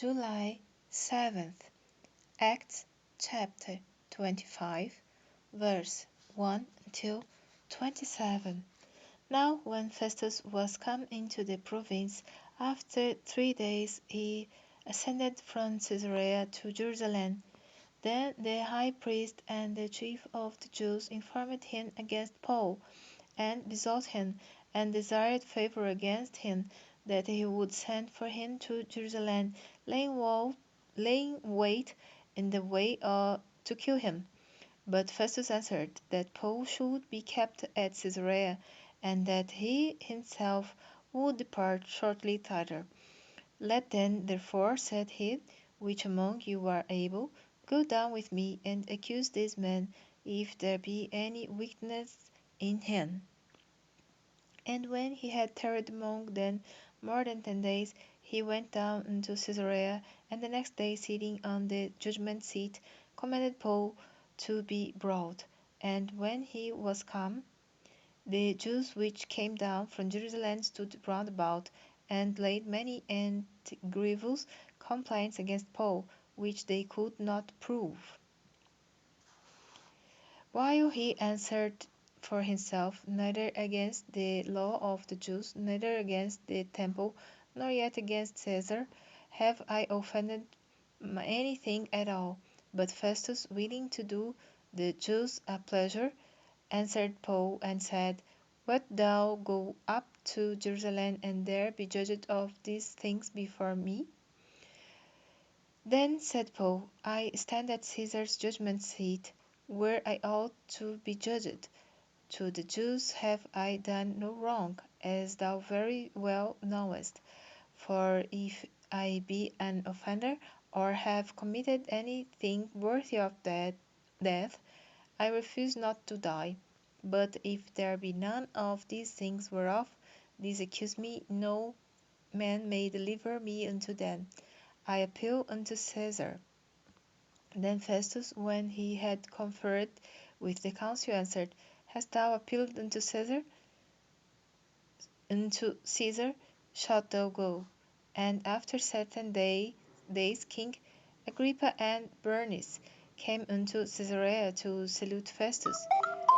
July 7th, Acts chapter 25, verse 1 till 27. Now, when Festus was come into the province, after 3 days he ascended from Caesarea to Jerusalem. Then the high priest and the chief of the Jews informed him against Paul, and besought him, and desired favour against him, that he would send for him to Jerusalem, laying wait in the way to kill him. But Festus answered that Paul should be kept at Caesarea, and that he himself would depart shortly thither. Let then, therefore, said he, which among you are able, go down with me, and accuse this man, if there be any wickedness in him. And when he had tarried among them more than 10 days, he went down unto Caesarea, and the next day, sitting on the judgment seat, commanded Paul to be brought. And when he was come, the Jews which came down from Jerusalem stood round about, and laid many and grievous complaints against Paul, which they could not prove. While he answered for himself, neither against the law of the Jews, neither against the temple, nor yet against Caesar, have I offended anything at all. But Festus, willing to do the Jews a pleasure, answered Paul, and said, Wilt thou go up to Jerusalem, and there be judged of these things before me? Then said Paul, I stand at Caesar's judgment seat, where I ought to be judged. To the Jews have I done no wrong, as thou very well knowest. For if I be an offender, or have committed anything worthy of death, I refuse not to die. But if there be none of these things whereof these accuse me, no man may deliver me unto them. I appeal unto Caesar. Then Festus, when he had conferred with the council, answered, Hast thou appealed unto Caesar? Unto Caesar shalt thou go. And after certain days King Agrippa and Bernice came unto Caesarea to salute Festus.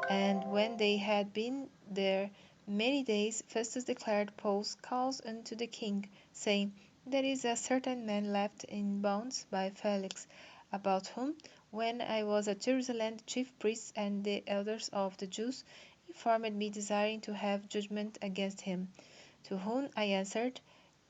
And when they had been there many days, Festus declared Paul's cause unto the king, saying, There is a certain man left in bonds by Felix, about whom, when I was at Jerusalem, the chief priests and the elders of the Jews informed me, desiring to have judgment against him. To whom I answered,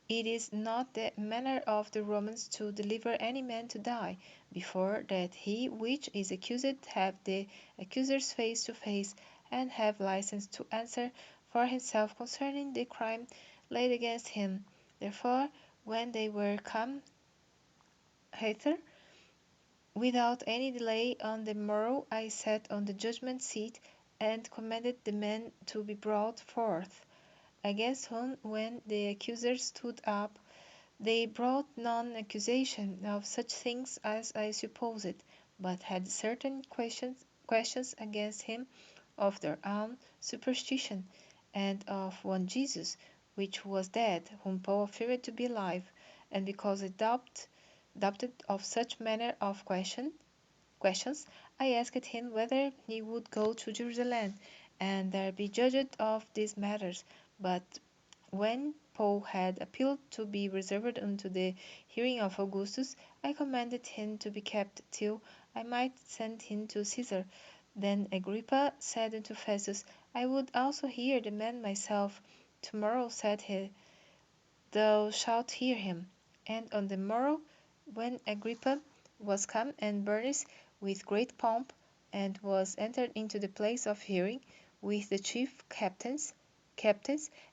It is not the manner of the Romans to deliver any man to die, before that he which is accused have the accusers face to face, and have license to answer for himself concerning the crime laid against him. Therefore, when they were come hither, without any delay, on the morrow I sat on the judgment seat, and commanded the men to be brought forth, against whom, when the accusers stood up, they brought none accusation of such things as I supposed, but had certain questions against him of their own superstition, and of one Jesus, which was dead, whom Paul affirmed to be alive, and because I doubted of such manner of questions, I asked him whether he would go to Jerusalem, and there be judged of these matters. But when Paul had appealed to be reserved unto the hearing of Augustus, I commanded him to be kept till I might send him to Caesar. Then Agrippa said unto Festus, I would also hear the man myself. Tomorrow, said he, thou shalt hear him. And on the morrow, when Agrippa was come, and Bernice with great pomp, and was entered into the place of hearing, with the chief captains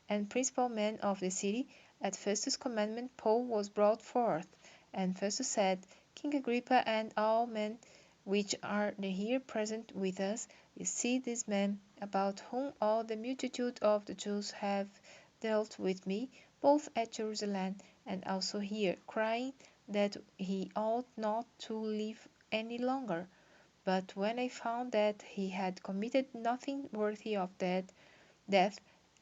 and principal men of the city, at Festus' commandment Paul was brought forth. And Festus said, King Agrippa, and all men which are here present with us, you see this man, about whom all the multitude of the Jews have dealt with me, both at Jerusalem and also here, crying that he ought not to live any longer. But when I found that he had committed nothing worthy of death,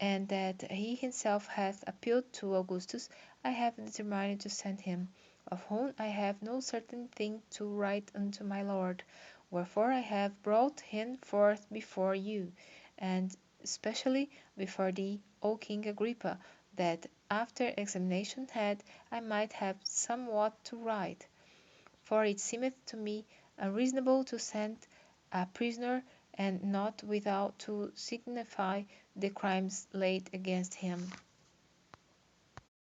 and that he himself hath appealed to Augustus, I have determined to send him. of whom I have no certain thing to write unto my lord. Wherefore I have brought him forth before you, and especially before thee, O King Agrippa, that after examination had I might have somewhat to write. For it seemeth to me unreasonable to send a prisoner, and not without to signify the crimes laid against him.